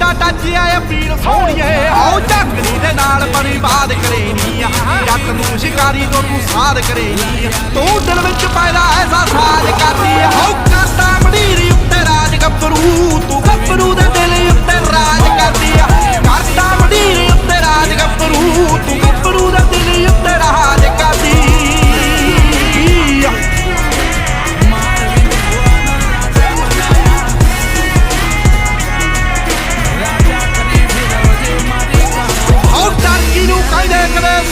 ਸਾਡਾ ਟੱਚ ਆਏ ਪੀਰ ਸੋਹਣੀਏ ਆਓ ਝੱਗਰੀ ਦੇ ਨਾਲ ਬਰਬਾਦ ਕਰੇਨੀ ਜੱਟ ਨੂੰ ਸ਼ਿਕਾਰੀ ਤੋਂ ਤੂੰ ਸਾਧ ਕਰੇਨੀ ਤੂੰ ਦਿਲ ਵਿੱਚ ਪੈਦਾ ਐਸਾ ਸਾਜ ਕਰਦੀ ਹੋ ਕਰਦਾ ਮੜੀਰੀ ਉੱਤੇ ਰਾਜ ਗੱਭਰੂ ਤੂੰ ਗੱਭਰੂ ਦੇ ਦਿਲ ਉੱਤੇ ਰਾਜ ਕਰਦੀ ਕਰਦਾ ਮੜੀਰੀ ਉੱਤੇ ਰਾਜ ਗੱਭਰੂ ਤੂੰ ਗੱਭਰੂ ਦੇ ਦਿਲ ਉੱਤੇ ਰਾਜ ਕਰਦੀ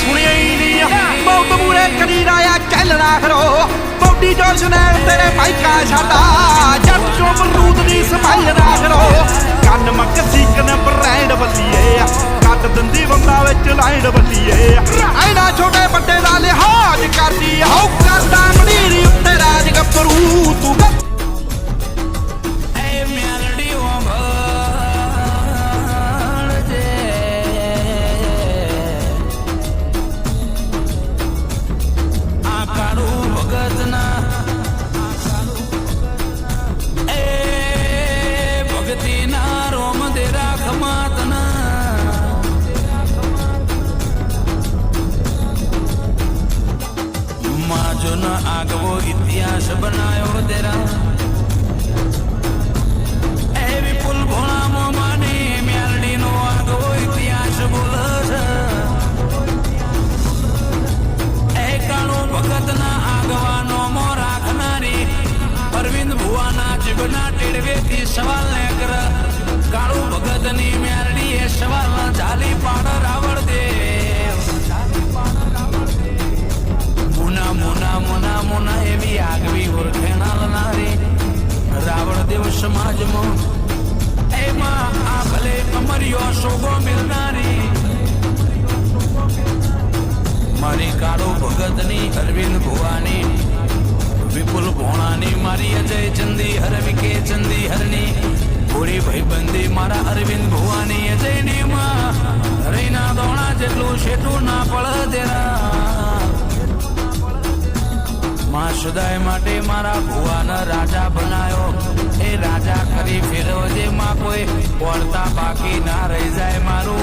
सुनिया ही नहीं बहुत बुरे करी राया चलना करो बॉडी जोशन तेरे भाई का छाता जट चो बरूद दी संभाल ना करो कन मक सीकन ब्रांड बल्लिए कट दंदी बंदा विच लाइन बल्लिए ऐना छोटे बड़े दा लिहाज करदी हो करदा मड़ीरी उत्ते राज गब्बरू तू આગવો ઇતિહાસ બનાયો તેરા એ વિપુલ ભોળામો માની મેલડીનો આગવો ઇતિહાસ બોલે છે એ કાળો ભગતના આગવાનો મો રાખનારી અરવિંદ ભુવાના જીવના ટેડવેથી સવાલ ને કર કાળો ભગતની મેલડી એ સવાલના ચાલી પાડ રાવળ દે मुना मुना एवी आगवी ओरखेणा लनारी रावण देव समाज में एमा आ भले अमरियो शोभो मिलनारी मारी काळो भगतनी अरविंद भुवानी विपुल भोणानी मारी अजय चंदी हर विके चंदी हरनी थोड़ी भाईबंदी मारा अरविंद भुवानी अजय नी मां रैना दोणा जेटलू शेटू ना पड़ देरा मां सदाय माटे मारा भुवाना राजा बनायो ए राजा करी फेरवजे मां कोई वर्ता बाकी ना रही जाए मारू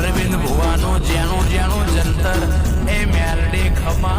अरविंद भुवानो जेनो जेनो जंतर ए मेलडी खमासना